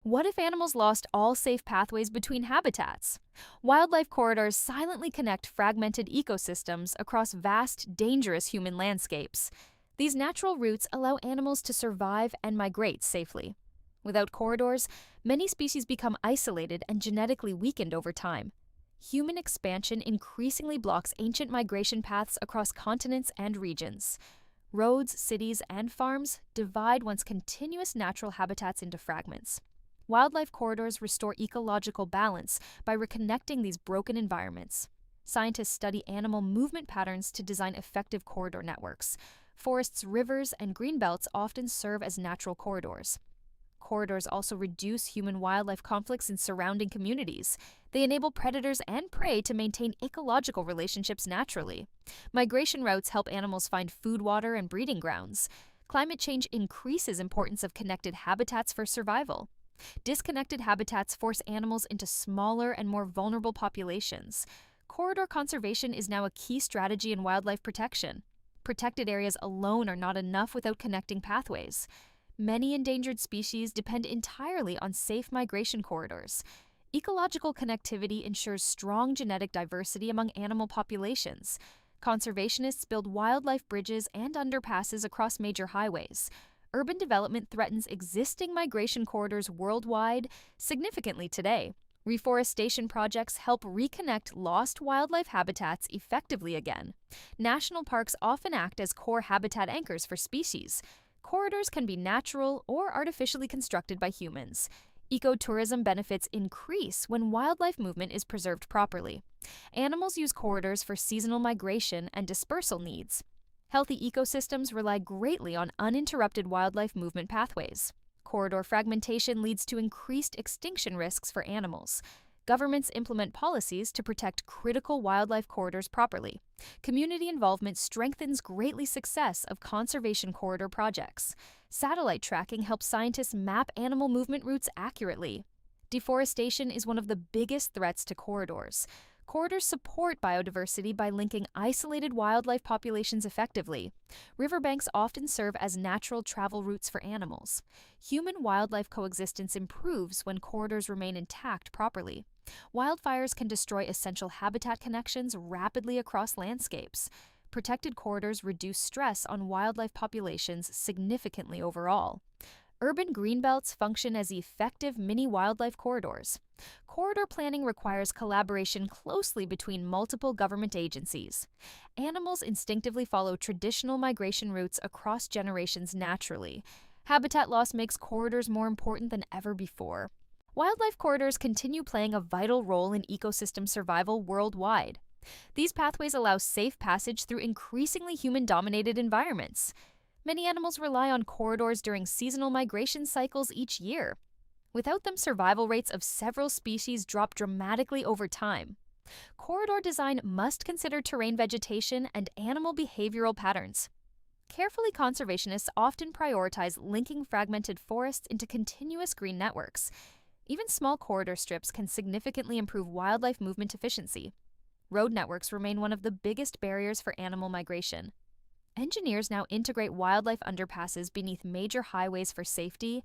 What if animals lost all safe pathways between habitats? Wildlife corridors silently connect fragmented ecosystems across vast, dangerous human landscapes. These natural routes allow animals to survive and migrate safely. Without corridors, many species become isolated and genetically weakened over time. Human expansion increasingly blocks ancient migration paths across continents and regions. Roads, cities, and farms divide once continuous natural habitats into fragments. Wildlife corridors restore ecological balance by reconnecting these broken environments. Scientists study animal movement patterns to design effective corridor networks. Forests, rivers, and greenbelts often serve as natural corridors. Corridors also reduce human-wildlife conflicts in surrounding communities. They enable predators and prey to maintain ecological relationships naturally. Migration routes help animals find food, water, and breeding grounds. Climate change increases importance of connected habitats for survival. Disconnected habitats force animals into smaller and more vulnerable populations. Corridor conservation is now a key strategy in wildlife protection. Protected areas alone are not enough without connecting pathways. Many endangered species depend entirely on safe migration corridors. Ecological connectivity ensures strong genetic diversity among animal populations. Conservationists build wildlife bridges and underpasses across major highways. Urban development threatens existing migration corridors worldwide significantly today. Reforestation projects help reconnect lost wildlife habitats effectively again. National parks often act as core habitat anchors for species. Corridors can be natural or artificially constructed by humans. Ecotourism benefits increase when wildlife movement is preserved properly. Animals use corridors for seasonal migration and dispersal needs. Healthy ecosystems rely greatly on uninterrupted wildlife movement pathways. Corridor fragmentation leads to increased extinction risks for animals. Governments implement policies to protect critical wildlife corridors properly. Community involvement strengthens greatly success of conservation corridor projects. Satellite tracking helps scientists map animal movement routes accurately. Deforestation is one of the biggest threats to corridors. Corridors support biodiversity by linking isolated wildlife populations effectively. Riverbanks often serve as natural travel routes for animals. Human-wildlife coexistence improves when corridors remain intact properly. Wildfires can destroy essential habitat connections rapidly across landscapes. Protected corridors reduce stress on wildlife populations significantly overall. Urban greenbelts function as effective mini-wildlife corridors. Corridor planning requires collaboration closely between multiple government agencies. Animals instinctively follow traditional migration routes across generations naturally. Habitat loss makes corridors more important than ever before. Wildlife corridors continue playing a vital role in ecosystem survival worldwide. These pathways allow safe passage through increasingly human-dominated environments. Many animals rely on corridors during seasonal migration cycles each year. Without them, survival rates of several species drop dramatically over time. Corridor design must consider terrain vegetation and animal behavioral patterns. Carefully, conservationists often prioritize linking fragmented forests into continuous green networks. Even small corridor strips can significantly improve wildlife movement efficiency. Road networks remain one of the biggest barriers for animal migration. Engineers now integrate wildlife underpasses beneath major highways for safety.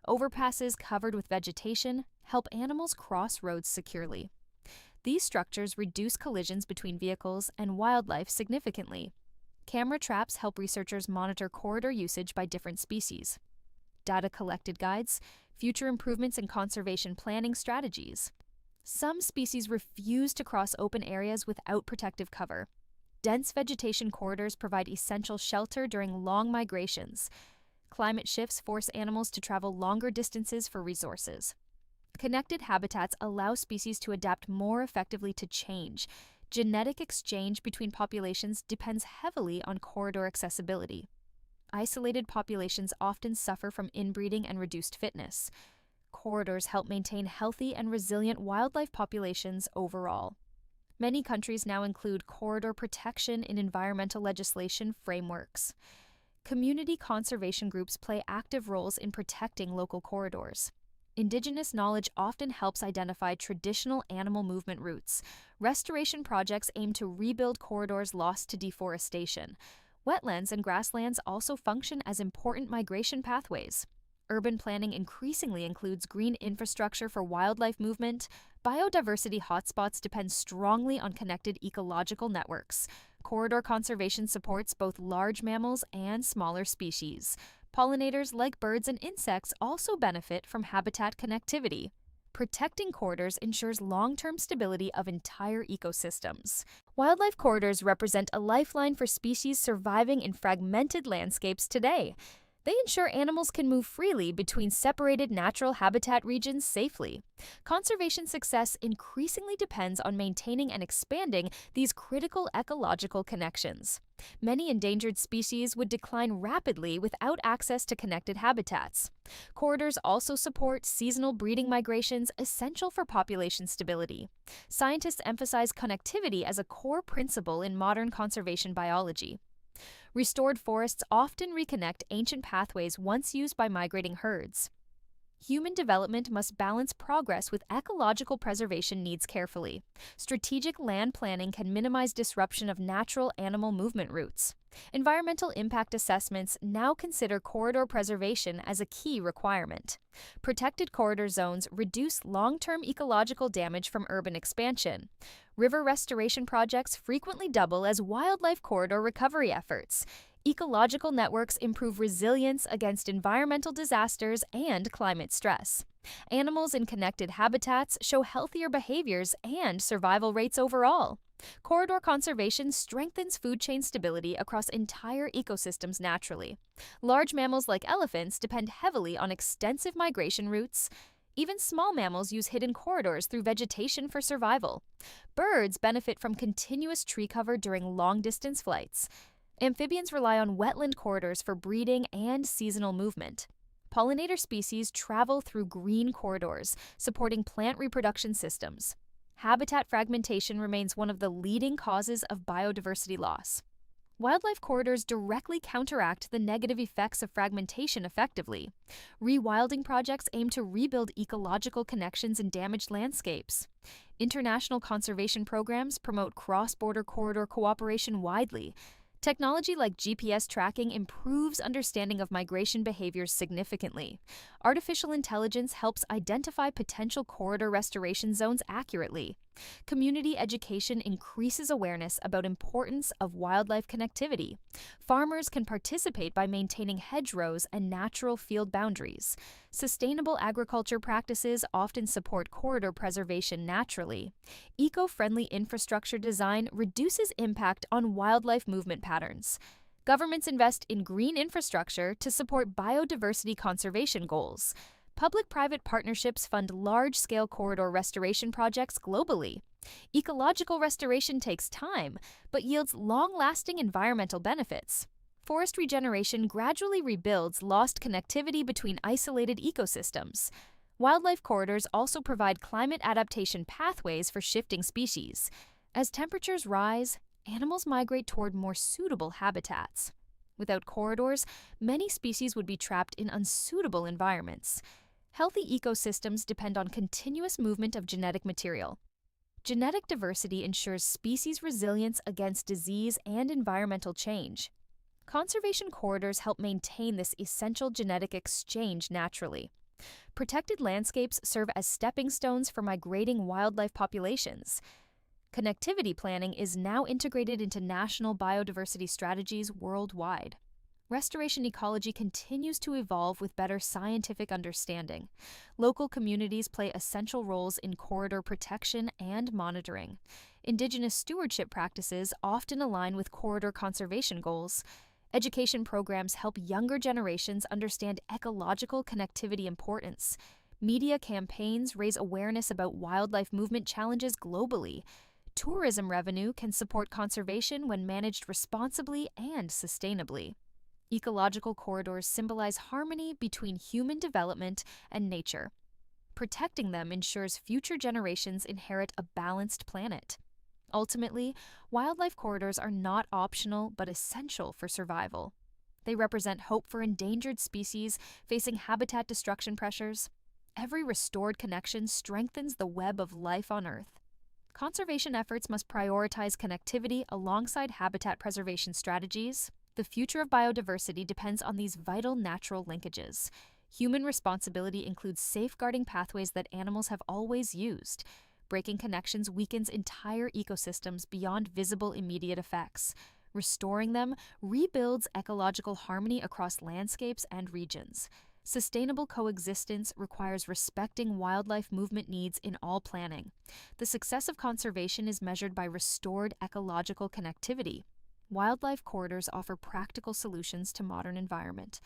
Overpasses covered with vegetation help animals cross roads securely. These structures reduce collisions between vehicles and wildlife significantly. Camera traps help researchers monitor corridor usage by different species. Data collected guides future improvements in conservation planning strategies. Some species refuse to cross open areas without protective cover. Dense vegetation corridors provide essential shelter during long migrations. Climate shifts force animals to travel longer distances for resources. Connected habitats allow species to adapt more effectively to change. Genetic exchange between populations depends heavily on corridor accessibility. Isolated populations often suffer from inbreeding and reduced fitness. Corridors help maintain healthy and resilient wildlife populations overall. Many countries now include corridor protection in environmental legislation frameworks. Community conservation groups play active roles in protecting local corridors. Indigenous knowledge often helps identify traditional animal movement routes. Restoration projects aim to rebuild corridors lost to deforestation. Wetlands and grasslands also function as important migration pathways. urban planning increasingly includes green infrastructure for wildlife movement, biodiversity hotspots depend strongly on connected ecological networks. Corridor conservation supports both large mammals and smaller species. Pollinators like birds and insects also benefit from habitat connectivity. Protecting corridors ensures long-term stability of entire ecosystems. Wildlife corridors represent a lifeline for species surviving in fragmented landscapes today. They ensure animals can move freely between separated natural habitat regions safely. Conservation success increasingly depends on maintaining and expanding these critical ecological connections. Many endangered species would decline rapidly without access to connected habitats. Corridors also support seasonal breeding migrations essential for population stability. Scientists emphasize connectivity as a core principle in modern conservation biology. Restored forests often reconnect ancient pathways once used by migrating herds. Human development must balance progress with ecological preservation needs carefully. Strategic land planning can minimize disruption of natural animal movement routes. Environmental impact assessments now consider corridor preservation as a key requirement. Protected corridor zones reduce long-term ecological damage from urban expansion. River restoration projects frequently double as wildlife corridor recovery efforts. Ecological networks improve resilience against environmental disasters and climate stress. Animals in connected habitats show healthier behaviors and survival rates overall. Corridor conservation strengthens food chain stability across entire ecosystems naturally. Large mammals like elephants depend heavily on extensive migration routes. Even small mammals use hidden corridors through vegetation for survival. Birds benefit from continuous tree cover during long-distance flights. Amphibians rely on wetland corridors for breeding and seasonal movement. Pollinator species travel through green corridors, supporting plant reproduction systems. Habitat fragmentation remains one of the leading causes of biodiversity loss. Wildlife corridors directly counteract the negative effects of fragmentation effectively. Rewilding projects aim to rebuild ecological connections in damaged landscapes. International conservation programs promote cross-border corridor cooperation widely. Technology like GPS tracking improves understanding of migration behaviors significantly. Artificial intelligence helps identify potential corridor restoration zones accurately. Community education increases awareness about importance of wildlife connectivity. Farmers can participate by maintaining hedgerows and natural field boundaries. Sustainable agriculture practices often support corridor preservation naturally. Eco-friendly infrastructure design reduces impact on wildlife movement patterns. Governments invest in green infrastructure to support biodiversity conservation goals. Public-private partnerships fund large-scale corridor restoration projects globally. Ecological restoration takes time, but yields long-lasting environmental benefits. Forest regeneration gradually rebuilds lost connectivity between isolated ecosystems. Wildlife corridors also provide climate adaptation pathways for shifting species. As temperatures rise, animals migrate toward more suitable habitats. Without corridors, many species would be trapped in unsuitable environments. Healthy ecosystems depend on continuous movement of genetic material. Genetic diversity ensures species resilience against disease and environmental change. Conservation corridors help maintain this essential genetic exchange naturally. Protected landscapes serve as stepping stones for migrating wildlife populations. Connectivity planning is now integrated into national biodiversity strategies worldwide. Restoration ecology continues to evolve with better scientific understanding. Local communities play essential roles in corridor protection and monitoring. Indigenous stewardship practices often align with corridor conservation goals. Education programs help younger generations understand ecological connectivity importance. Media campaigns raise awareness about wildlife movement challenges globally. Tourism revenue can support conservation when managed responsibly and sustainably. Ecological corridors symbolize harmony between human development and nature. Protecting them ensures future generations inherit a balanced planet. Ultimately, wildlife corridors are not optional but essential for survival. They represent hope for endangered species facing habitat destruction pressures. Every restored connection strengthens the web of life on Earth. Conservation efforts must prioritize connectivity alongside habitat preservation strategies. The future of biodiversity depends on these vital natural linkages. Human responsibility includes safeguarding pathways that animals have always used. Breaking connections weakens entire ecosystems beyond visible immediate effects. Restoring them rebuilds ecological harmony across landscapes and regions. Sustainable coexistence requires respecting wildlife movement needs in all planning. The success of conservation is measured by restored ecological connectivity. Wildlife corridors offer practical solutions to modern environment.